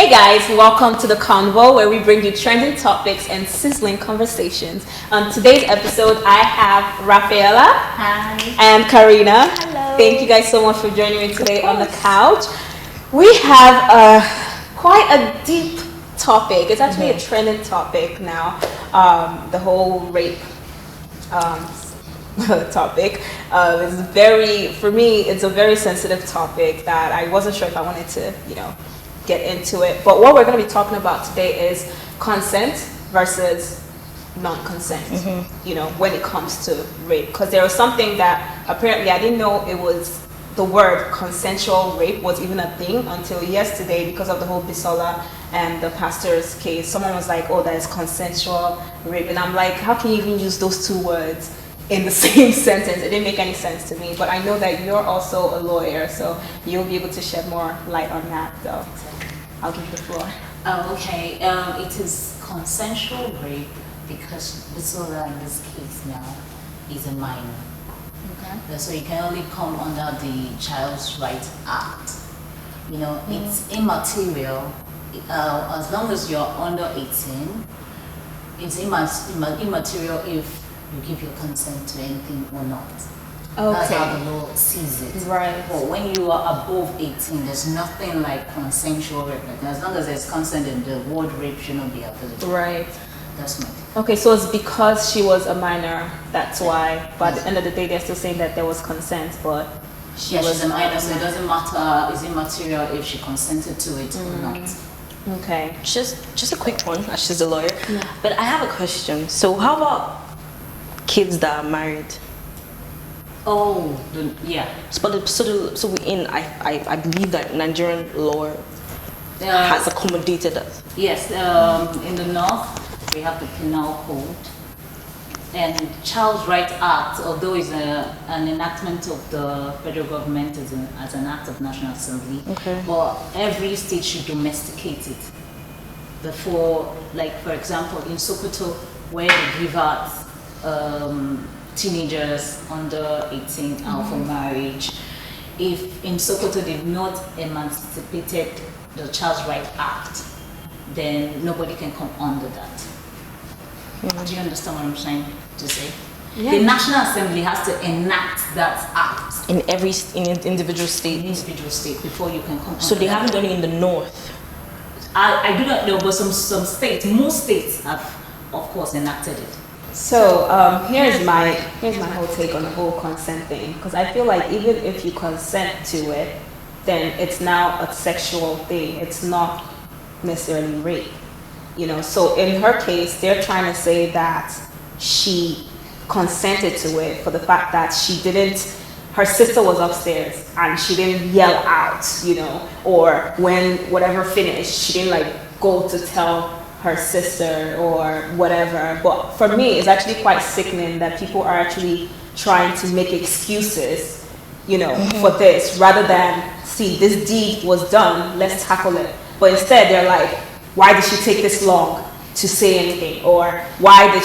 Hey guys, welcome to the Convo, where we bring you trending topics and sizzling conversations. On today's episode, I have Raphela. Hi. And Karina. Hello. Thank you guys so much for joining me today on the couch. We have quite a deep topic. It's actually a trending topic now. The whole rape topic is for me, it's a very sensitive topic that I wasn't sure if I wanted to, get into it. But what we're going to be talking about today is consent versus non-consent, when it comes to rape. Because there was something that apparently I didn't know it was, the word consensual rape was even a thing until yesterday because of the whole Busola and the pastor's case. Someone was like, oh, that is consensual rape. And I'm like, how can you even use those two words in the same sentence? It didn't make any sense to me. But I know that you're also a lawyer, so you'll be able to shed more light on that. So I'll give the floor. Okay. It is consensual rape because Busola in this case now is a minor. Okay. So it can only come under the Child's Right Act. It's immaterial as long as you're under 18. It's immaterial if you give your consent to anything or not. Okay. That's how the law sees it. Right. But when you are above 18, there's nothing like consensual rape. As long as there's consent, then the word rape should not be available. Right. That's my thing. Okay, so it's because she was a minor, that's why. But at the end of the day, they're still saying that there was consent, but she was a minor, so it doesn't matter, is immaterial if she consented to it or not. Okay. Just a quick one, as she's a lawyer. Yeah. But I have a question. So how about kids that are married? Oh, yeah. I believe that Nigerian law has accommodated that. Yes, in the north we have the penal code and Child's Right Act, although it's an enactment of the federal government as an act of National Assembly. Okay. But every state should domesticate it. Before, like for example, in Sokoto, where they give out teenagers under 18 out for marriage, if in Sokoto they've not emancipated the Child's Right Act, then nobody can come under that. Do you understand what I'm trying to say? Yeah. The National Assembly has to enact that act in individual state. Individual state before you can come. So they haven't done it in the north. I do not know, but some states, most states have, of course, enacted it. So here's my whole take on the whole consent thing, because I feel like even if you consent to it, then it's now a sexual thing. It's not necessarily rape, So in her case, they're trying to say that she consented to it for the fact that her sister was upstairs and she didn't yell out, or when whatever finished, she didn't go to tell her sister or whatever. But for me, it's actually quite sickening that people are actually trying to make excuses, for this, rather than, see, this deed was done, let's tackle it. But instead they're like, why did she take this long to say anything? Or why did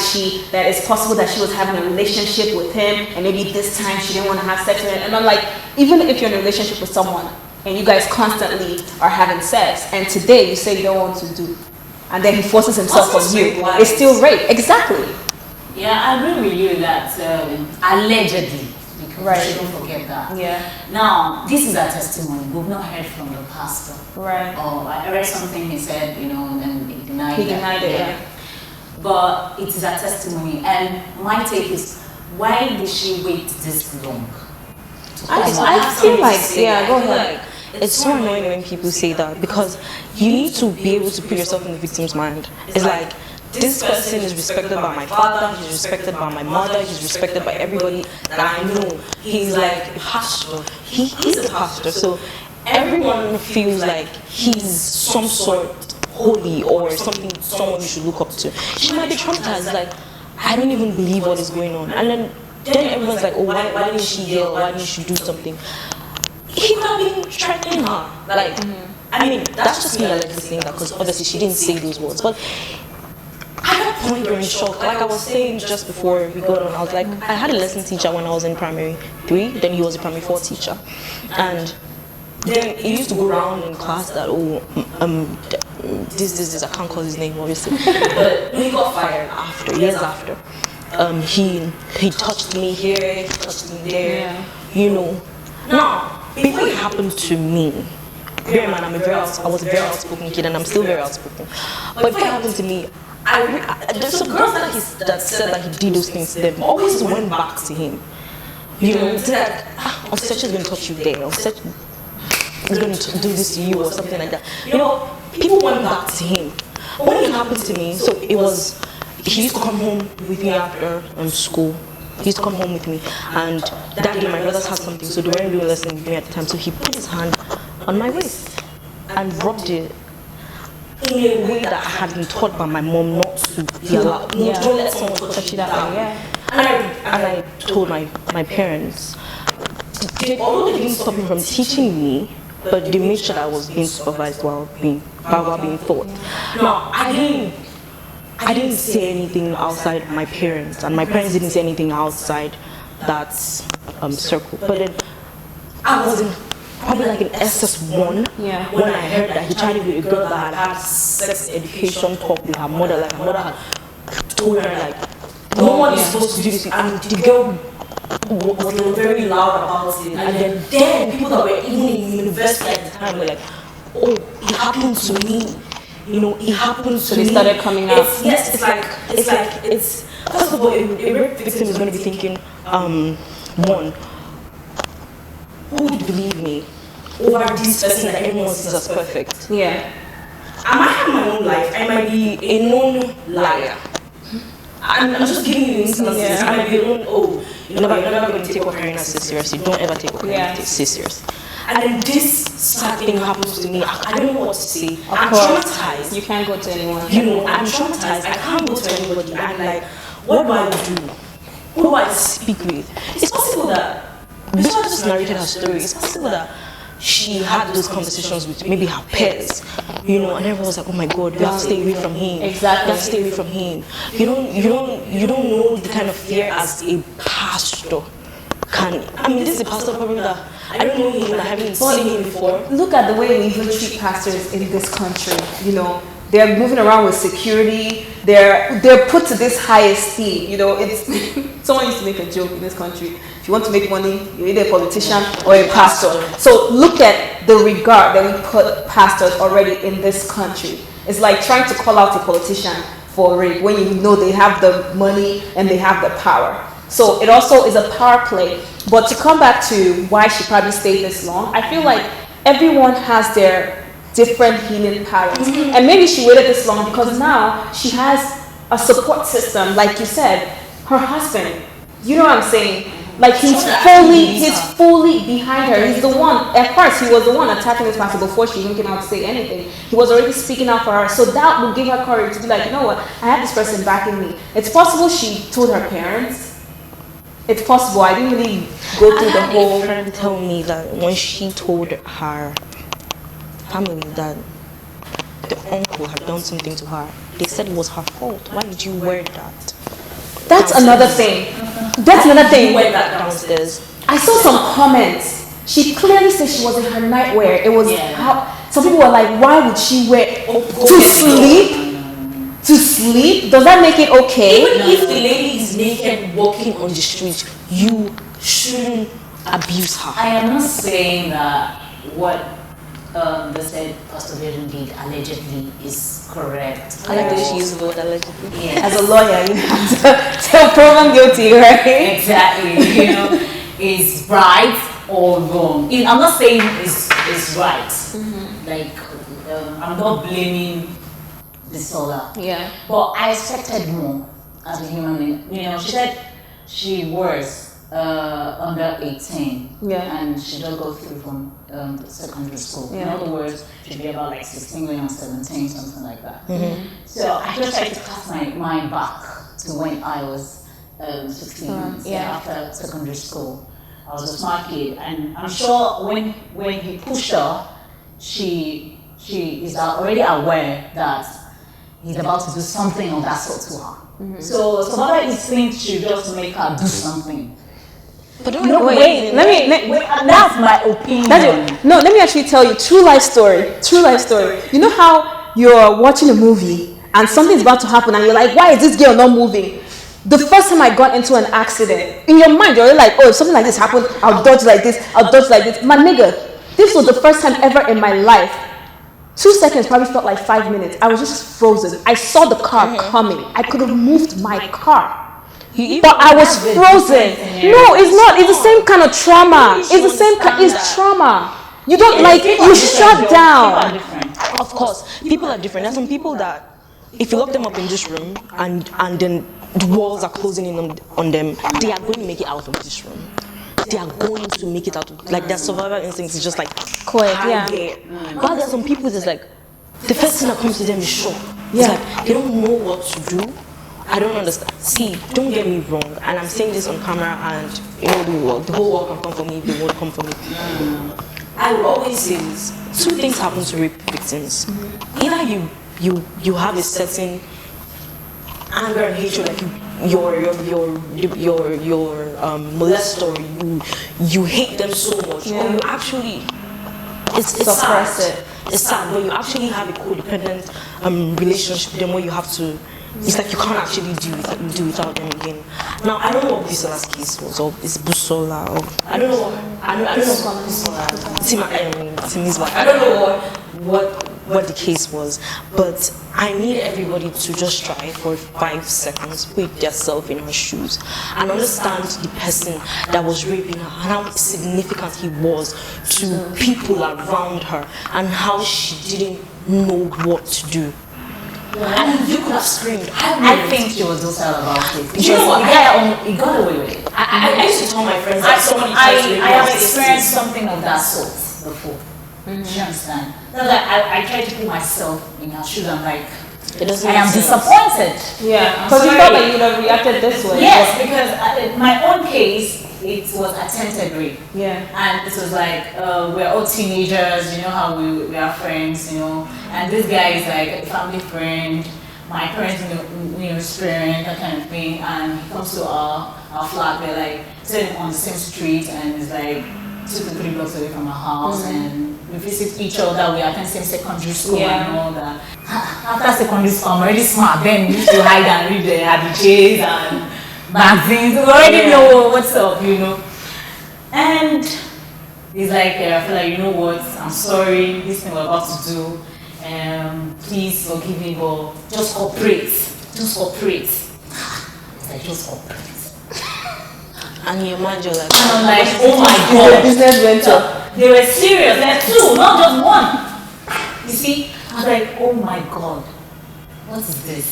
that it's possible that she was having a relationship with him and maybe this time she didn't want to have sex with him. And I'm like, even if you're in a relationship with someone and you guys constantly are having sex and today you say you don't want to do, and then he forces himself on you, it's still rape. Exactly. Yeah, I agree with you that allegedly, right. Don't forget that. Yeah. Now, this is our testimony. We've not heard from the pastor. Right. Or I read something he said, and he denied it. Yeah. But it is a testimony, and my take is, why did she wait this long? I feel like, go ahead. It's so annoying when people say that, because you need to be able to put yourself in the victim's mind. It's like, this person is respected by my father, he's respected by my mother, he's respected by everybody that I know. He's like a pastor. He's a pastor, so everyone feels like he's some sort holy or someone you should look up to. She might be traumatized, like, I don't even believe what is going on. And then everyone's like, oh, why didn't she yell? Why didn't she do something? He could have been threatening her. Like, I mean, that's just me allegedly saying that, because obviously she didn't say those words. But at that point, you're in shock. Like I was saying just before we got on, I was like, I had a lesson teacher when I was in primary 3, then he was a primary 4 teacher. And then it used to go around in class that this I can't call his name obviously, but he got fired years after. He touched me here, he touched me there, you know. Now, before it happened to me, bear in mind I was a very outspoken kid and I'm still very outspoken. But before it happened to me, there's some girls that said that he did those things to them, always went back to him. You know, said, Obstetrics is going to touch you there, Obstetrics is going to do this to you or something like that. You know, people went back to him. But when it happened to me, so it was, he used to come home with me after school. He used to come home with me, and that day my brothers had something, so they weren't doing lessons with me at the time. So he put his hand on my waist and rubbed it in a way that I had been taught by my mom not to be allowed. Don't let someone touch you that way. And I told my parents. Although they didn't stop me from teaching me, but they made sure that I was being supervised while being taught. Now, I didn't say anything outside my parents, and my parents didn't say anything outside that circle. But then I was in probably like in SS1 when I heard that he tried it with a girl that had sex education talk with her mother. Like her mother had told her like, no one is supposed to do this, and the girl was very loud about it. And then people that were even in university at the time were like, oh, it happened to me. You know, it happened to me. They started coming out. It's first of all, a rape victim is going to be thinking, one, who would believe me over this person that everyone sees as perfect? Yeah. I might have my own life. I might be a known liar. I'm just giving you instances. I might be a known, you're never going to take what Karina says seriously. Don't ever take what Karina says seriously. And then this sad thing happens to me. I don't know what to say. I'm traumatized. You can't go to anyone. You know, I'm traumatized. I can't go to anybody. I'm like, what do I do? Who do I speak with? It's possible that Busola just narrated her story. It's possible that she had those conversations with maybe her peers, you know, and everyone was like, oh my God, you have to stay away from him. Exactly. You have to stay away from him. You don't know the kind of fear as a pastor can. I mean, this is a pastor probably that I don't know him, I haven't seen him before. Look at the way we even treat pastors in this country. You know, they're moving around with security. They're put to this high esteem. You know, it's someone used to make a joke in this country. If you want to make money, you're either a politician or a pastor. So look at the regard that we put pastors already in this country. It's like trying to call out a politician for rape when you know they have the money and they have the power. So it also is a power play. But to come back to why she probably stayed this long, I feel like everyone has their different healing patterns. And maybe she waited this long because now she has a support system. Like you said, her husband, you know what I'm saying? Like he's fully behind her. He's the one, at first he was the one attacking this pastor before she even came out to say anything. He was already speaking out for her. So that will give her courage to be like, you know what, I have this person backing me. It's possible she told her parents. It's possible. I didn't really go through the whole. A friend told me that when she told her family that the uncle had done something to her, they said it was her fault. Why did you wear that? That's another thing. That's another thing. You wear that downstairs. I saw some comments. She clearly said she was in her nightwear. It was how some people were like, why would she wear to sleep? To sleep? Does that make it okay? Even if the lady is naked walking on the street, you shouldn't abuse her. I am not saying that what they said Pastor Biodun did allegedly is correct. I like the way she used the word allegedly. Yes. As a lawyer, you have to prove them guilty, right? Exactly. You know, is right or wrong. I'm not saying it's right. Like, I'm not blaming Busola. Yeah. But I expected more as a human being. You know, she said she was under 18. Yeah. And she just go through from secondary school. Yeah. In other words, she'd be about like 16 going on 17, something like that. So I just tried to cast my mind back to when I was 16, after secondary school. I was a smart kid, and I'm sure when he pushed her, she is already aware that he's about to do something of that sort to her. So some other instinct should just make her do something. But No, wait. That's my opinion. No, let me actually tell you, true life story. You know how you're watching a movie and something's about to happen and you're like, why is this girl not moving? The first time I got into an accident, in your mind you're like, oh, if something like this happened, I'll dodge like this. My nigga, this was the first time ever in my life. 2 seconds probably felt like 5 minutes. I was just frozen. I saw the car coming. I could have moved my car. But I was frozen. No, it's not. It's the same kind of trauma. It's the same kind. It's trauma. You don't you shut down. Of course, people are different. There's some people that, if you lock them up in this room and then the walls are closing in on them, they are going to make it out of this room. They are going to make it out. Like their survival instincts is just like quick. But there's some people that's like, the first thing that comes to them is shock. It's like they don't know what to do. I don't understand. See, don't get me wrong, and I'm saying this on camera, and the whole world can come for me, they won't come for me. I will always say this: 2 things happen to rape victims. Either you have a certain anger and hatred, like your molester, you hate them so much, or you actually suppress it. It's sad when you actually have a codependent relationship with them, where you have to. It's like you can't actually do without them again. Now I don't know what Busola's case was, or it's Busola, or I don't know. I don't know Busola. Timmy's wife. I don't know what the case was, but I need everybody to just try for 5 seconds, put themselves in her shoes, and understand the person that was raping her and how significant he was to people around her, and how she didn't know what to do. And you could have screamed. I think she was docile about it. You know what? He got away with it. I used to tell my friends that somebody tried to rape me. I have experienced something of that sort before. Do you understand? That's like I try to put myself in her shoes. I'm like, I am disappointed. Yeah, because you felt like you would have reacted this way. Yes, because my own case, it was attempted rape. Yeah. And it was like, we're all teenagers, you know how we are friends, you know. And this guy is like a family friend. My parents knew his parent, that kind of thing. And he comes to our flat. We're like sitting on the same street, and it's like 2 to 3 blocks away from our house. And we visit each other. We attend same secondary school and all that. After secondary school, I'm already smart. Then we used to hide and read the habitués and magazines. We already know what's up, you know. And he's like, I feel like, you know what, I'm sorry, this thing we're about to do. Please forgive me, but just cooperate. Just cooperate. It's like, just cooperate. And you imagine like, and I'm like, oh my god. Business venture. They were serious. There are 2, not just 1. You see, I was like, oh my god, what is this?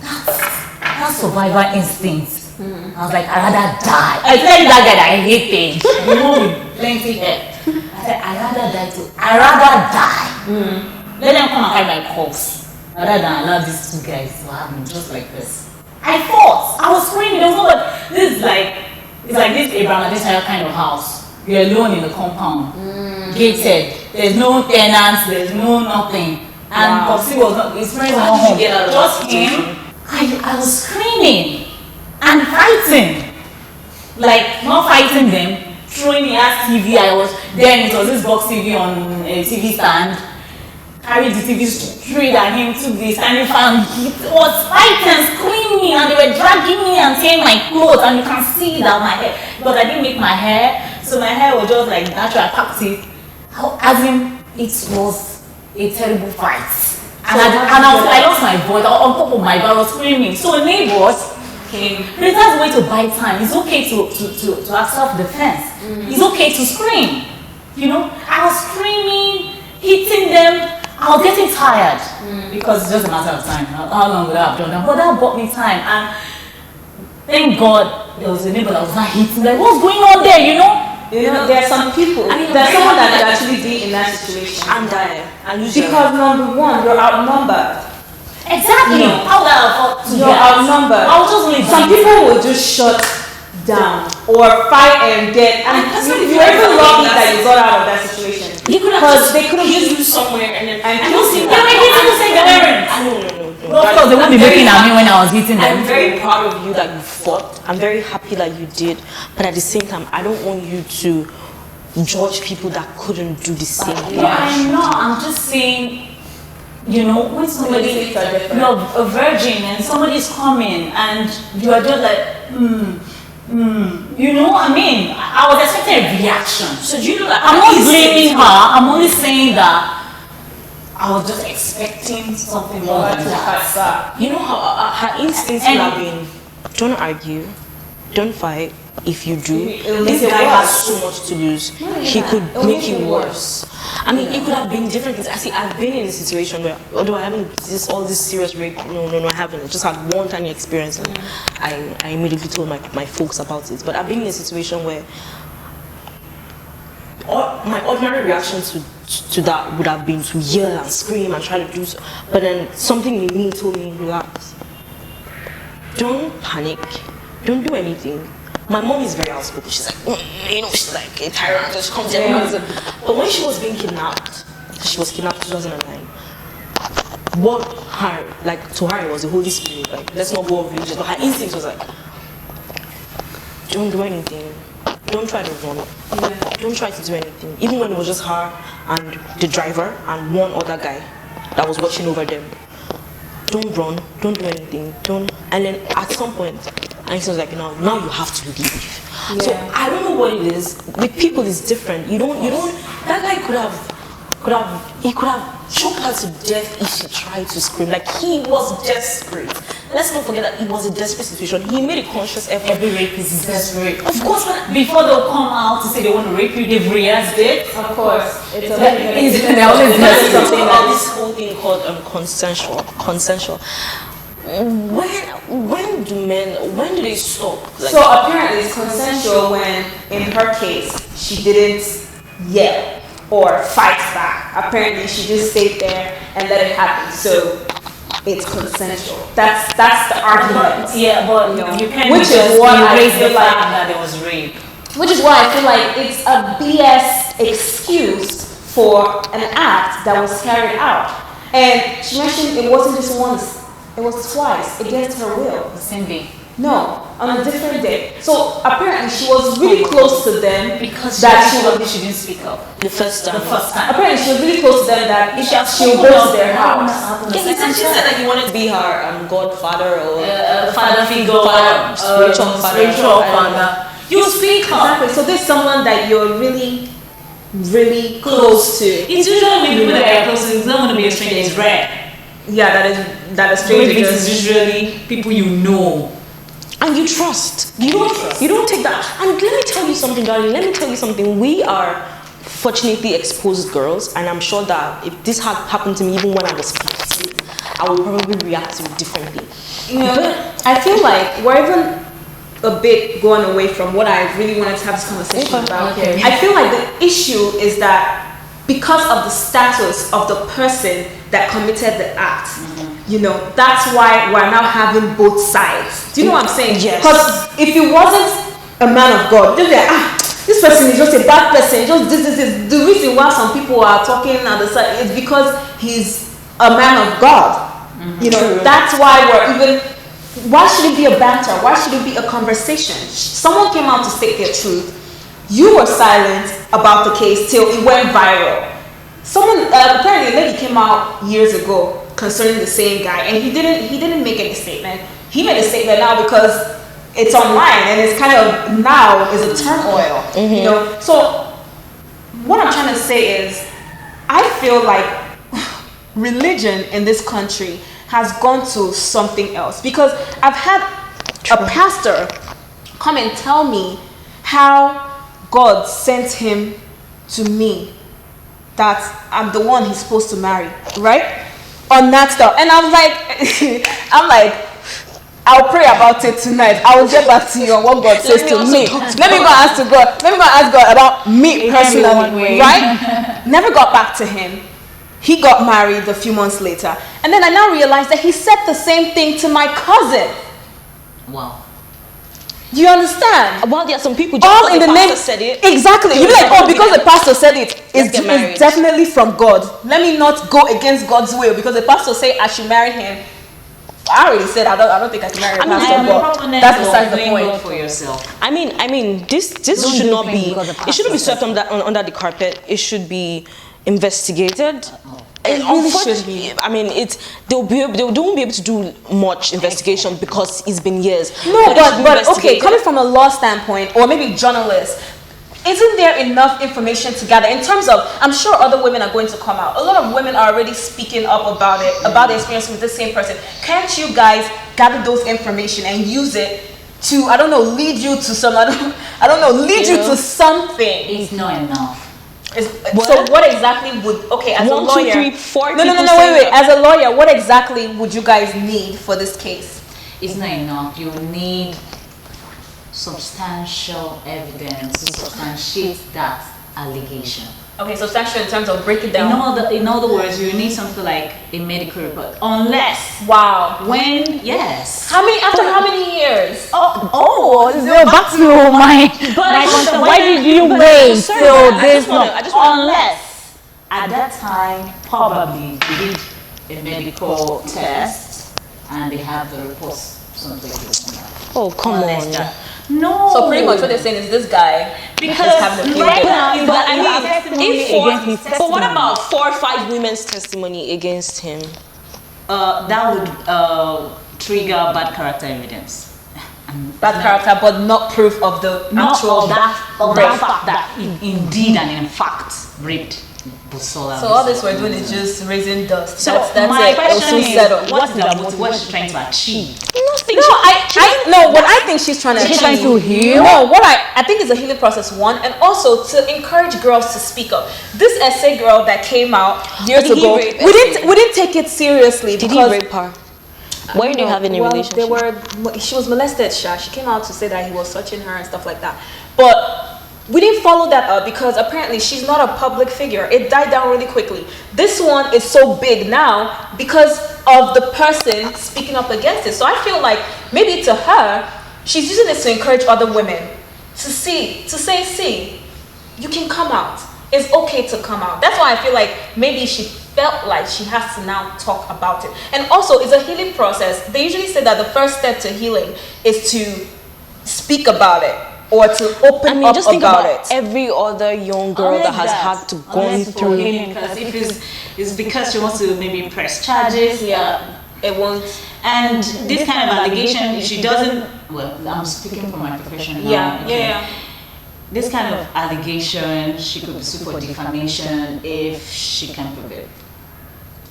That's survival instinct. I was like, I'd rather die. I tell you that guy that I hate things. The one with plenty hair. I said, I'd rather die. Let them come and carry my corpse rather than allow these 2 guys to have me just like this. I fought. I was screaming. There was no, this is like, it's like this Abraham Adesanya kind of house. You're alone in the compound, gated. There's no tenants. There's no nothing. And Popsy was not. His friends were not home. Just him. I was screaming and fighting, like not fighting them, throwing the ass TV. Then it was this box TV on a TV stand. Carried the TV straight at him, took the standing fan. He was fighting, screaming, and they were dragging me and tearing my clothes. And you can see that my hair, because I didn't make my hair, so my hair was just like natural. I packed it. As in, it was a terrible fight. And I lost my voice. On top of my voice, I was screaming. So neighbors came. But that's a way to buy time. It's okay to have self-defense. It's okay to scream. You know, I was screaming, hitting them. I was getting tired because it's just a matter of time. How long would I have done that? But that bought me time, and thank God there was a neighbor that was not hitting. Like, what's going on there? You know, there are some people. There's someone that could actually be in that situation and die. Because number 1, you're outnumbered. Exactly. How would I afford to? You're outnumbered. I was just leaving. Some people will just shut down or fight and get. And you're even lucky that you got out of that situation. They could have just hit you somewhere and then I don't see. They were hitting the same errands. No. course, they won't be looking at me when I was eating them. I'm very proud of you that you fought. I'm very happy that you did. But at the same time, I don't want you to judge people that couldn't do the same thing. No, I'm not. I'm just saying, you know, when somebody, you're a virgin and somebody's coming and you are just like, you know what I mean? I was expecting a reaction. So do you know that I'm not blaming her. I'm only saying that I was just expecting something more than that. You know how her instincts would have been, don't argue, don't fight. If you do, this guy has so much to lose. He could make it worse. I mean, it could have been different things. I see, I've been in a situation where, although I haven't all this serious rape, no, I haven't. I just had one tiny experience, and I immediately told my folks about it. But I've been in a situation where my ordinary reaction to that would have been to yell and scream and try to do so. But then something in me told me, relax. Don't panic. Don't do anything. My mom is very outspoken. She's like, you know, she's like a tyrant. She comes in. But when she was being kidnapped, she was kidnapped in 2009. What her, like to her, it was the Holy Spirit. Like, let's not go off religion. But her instinct was like, don't do anything. Don't try to run. Don't try to do anything. Even when it was just her and the driver and one other guy that was watching over them. Don't run. Don't do anything. Don't. And then at some point, and she was like, now you have to leave. Yeah. So I don't know what it is. With people, it's different. You don't. That guy could have choked her to death if she tried to scream. Like, he was desperate. Let's not forget that it was a desperate situation. He made a conscious effort. Every rapist is desperate. Of course, before they'll come out to say they want to rape you, they've rehearsed it. Of course, it's something about this whole thing called consensual. When do they stop? Like, so apparently it's consensual when, in her case, she didn't yell or fight back. Apparently she just stayed there and let it happen. So it's consensual. That's the argument. Yeah, but you can't, which is what I feel like that there was rape. Which is why I feel like it's a BS excuse for an act that was carried out. And she mentioned it wasn't just once. It was twice, against her will. The same day? No, on a different day. So apparently she was really close to them because she didn't speak up. The first time. Apparently she was really close to them that she'll go to their house. Yeah, she said that you wanted to be her godfather or father figure, spiritual father. You speak up. Exactly. So there's someone that you're really, really close to. It's usually people that are close to. It's not going to be a stranger. It's rare. Yeah, that is strange. It's usually people you know. And you trust. You don't take that. And let me tell you something, darling. Let me tell you something. We are fortunately exposed girls, and I'm sure that if this had happened to me even when I was 15, I would probably react to it differently. You know, I feel like we're even a bit going away from what I really wanted to have this conversation about. Okay. I feel like the issue is that because of the status of the person that committed the act, you know, that's why we're now having both sides. Do you know what I'm saying? Yes. Because if it wasn't a man of God, just like, this person is just a bad person, just this. The reason why some people are talking on the side is because he's a man of God. You know, that's why why should it be a banter? Why should it be a conversation? Someone came out to state their truth. You were silent about the case till it went viral. Apparently a lady came out years ago concerning the same guy, and he didn't make any statement. He made a statement now because it's online and it's kind of now is a turmoil. You know, so what I'm trying to say is, I feel like religion in this country has gone to something else, because I've had a pastor come and tell me how God sent him to me, that I'm the one he's supposed to marry, right? On that stuff. And I'm like, I'll pray about it tonight. I will get back to you on what God says to me. Let me go ask God. Let me go ask God about me personally, right? Never got back to him. He got married a few months later. And then I now realized that he said the same thing to my cousin. Wow. Do you understand? Well, there are some people all in the name said it. Exactly. You're like, oh, because the pastor said it, it's definitely from God. Let me not go against God's will, because the pastor said I should marry him. I already said I don't think I can marry a pastor, but that's besides the point. For yourself. I mean, this should not be. It shouldn't be swept under the carpet. It should be investigated. It really should be. I mean, they won't be able to do much investigation because it's been years. No, but okay, coming from a law standpoint, or maybe journalists, isn't there enough information to gather in terms of? I'm sure other women are going to come out. A lot of women are already speaking up about it, about the experience with the same person. Can't you guys gather those information and use it to, I don't know, lead you to some, I don't know, lead you to something? It's not enough. So what exactly would, okay, as a lawyer, 1, 2, 3, 4 no, wait, as a lawyer, what exactly would you guys need for this case? It's not enough. You need substantial evidence to substantiate that allegation. Okay, substantial in terms of breaking down. In other words, you need something like a medical report, unless yes. After how many years? Back to my question. Why did you wait till this long? Unless at that time probably they did a medical test and they have the reports, something like this. Oh, come on. No. So pretty much what they're saying is this guy because having a right now, but I mean, but what about 4 or 5 women's testimony against him? That would trigger bad character evidence. Bad character, but not proof of the actual fact that he indeed and in fact raped Busola. So all this we're doing is just raising dust. So that's my it. question is, settled. what is the motive? What is she trying to achieve? Nothing. What I think she's trying to achieve. She's trying to heal. No, what I think is a healing process, one, and also to encourage girls to speak up. This essay girl that came out years ago, we didn't take it seriously. Did he rape her? Why did you have any relationship? She was molested, She came out to say that he was touching her and stuff like that. But we didn't follow that up because apparently she's not a public figure. It died down really quickly. This one is so big now because of the person speaking up against it. So I feel like maybe to her, she's using this to encourage other women to say, you can come out. It's okay to come out. That's why I feel like maybe she felt like she has to now talk about it. And also, it's a healing process. They usually say that the first step to healing is to speak about it. Or to open up just think about it. Every other young girl that has had to go through. Because if it's because she wants to maybe press charges, it won't. And this kind of allegation, she doesn't. Well, I'm speaking from my profession now. Yeah. This kind of allegation, she could be sued for defamation if she can prove it.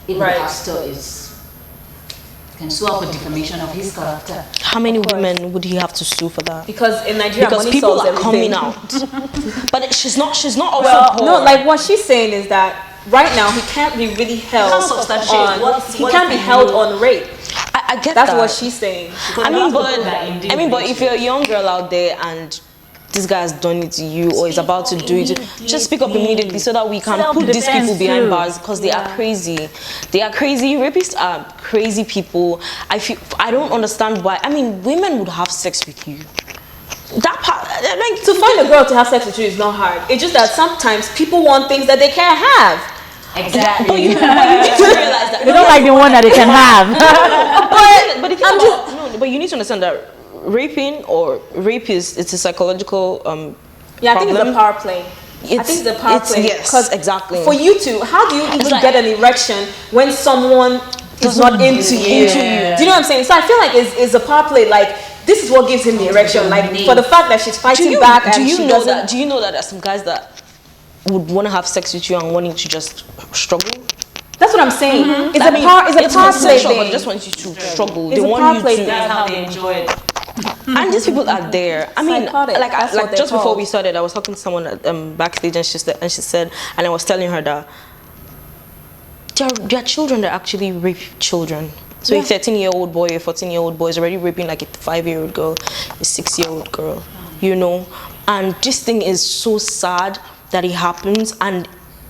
If the pastor can sue her for defamation of his character. How many women would he have to sue for that? Because in Nigeria, money people solves are everything. coming out. But she's not also poor. No, like what she's saying is that right now he can't be really held on rape. I get That's that. what she's saying. But if you're a young girl out there and this guy has done it to you or is about to do it, just speak up immediately so that we can put these people behind bars because they are crazy. They are crazy. Rapists are crazy people. I don't understand why. I mean, women would have sex with you. That part, like, to find a girl to have sex with you is not hard. It's just that sometimes people want things that they can't have. Exactly. But you need to realize that they don't like the one that they can have. But you need to understand that raping or rape it's a psychological I think it's a power play. I think it's a power play. Yes, exactly. For you to, how do you even get an erection when someone is not into you? Do you know what I'm saying? So I feel like it's a power play. Like, this is what gives him the erection. Like, for the fact that she's fighting back and she doesn't. Do you know that there's some guys that would want to have sex with you and wanting to just struggle? That's what I'm saying. It's a power play thing. But they just want you to struggle. It's they a want power you play to. thing. That's how they enjoy it. And these people are there. I mean, Psychotic. just before we started, I was talking to someone backstage, and she said, and I was telling her that there are children that actually rape children. So a 13-year-old boy, a 14-year-old boy is already raping like a 5-year-old girl, a 6-year-old girl, you know. And this thing is so sad that it happens. And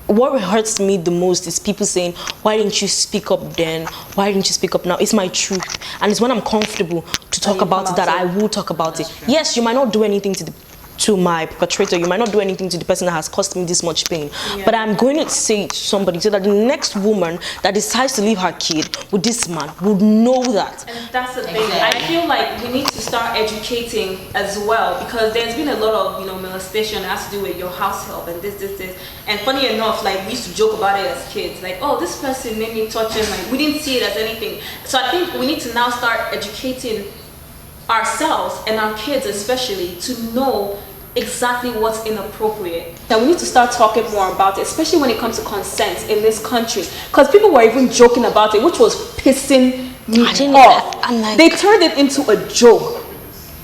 what hurts me the most is people saying, why didn't you speak up then? Why didn't you speak up now? It's my truth. And it's when I'm comfortable to talk about it that I will talk about it. Yes, you might not do anything to the to my perpetrator. You might not do anything to the person that has caused me this much pain. But I'm going to say it to somebody so that the next woman that decides to leave her kid with this man would know that. And that's the thing. I feel like we need to start educating as well, because there's been a lot of, you know, molestation that has to do with your house help and this. And funny enough, like, we used to joke about it as kids. Like, oh, this person made me touch him. Like, we didn't see it as anything. So I think we need to now start educating ourselves and our kids especially to know exactly what's inappropriate. Now we need to start talking more about it, especially when it comes to consent in this country, because people were even joking about it, which was pissing me off. Like, they turned it into a joke,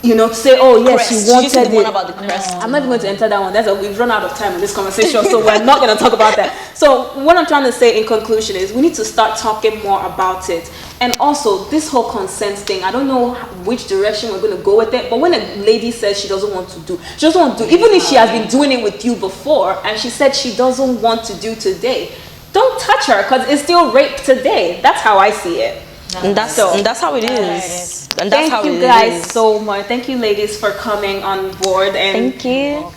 you know, to say, oh yes, she wanted it. About the crest? I'm not even going to enter that one. We've run out of time in this conversation, so we're not going to talk about that. So what I'm trying to say in conclusion is we need to start talking more about it. And also, this whole consent thing, I don't know which direction we're going to go with it, but when a lady says she doesn't want to do, she doesn't want to do, even if she has been doing it with you before, and she said she doesn't want to do today, don't touch her, because it's still rape today. That's how I see it. And that's how it is. And that's Thank you guys so much. Thank you, ladies, for coming on board and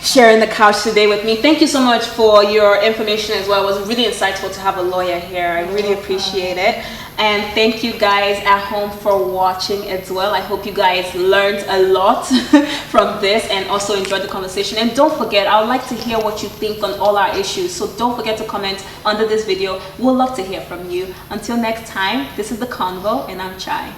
sharing the couch today with me. Thank you so much for your information as well. It was really insightful to have a lawyer here. I really appreciate it. And thank you guys at home for watching as well. I hope you guys learned a lot from this and also enjoyed the conversation. And don't forget, I would like to hear what you think on all our issues. So don't forget to comment under this video. We'll love to hear from you. Until next time, this is The Convo, and I'm Chy.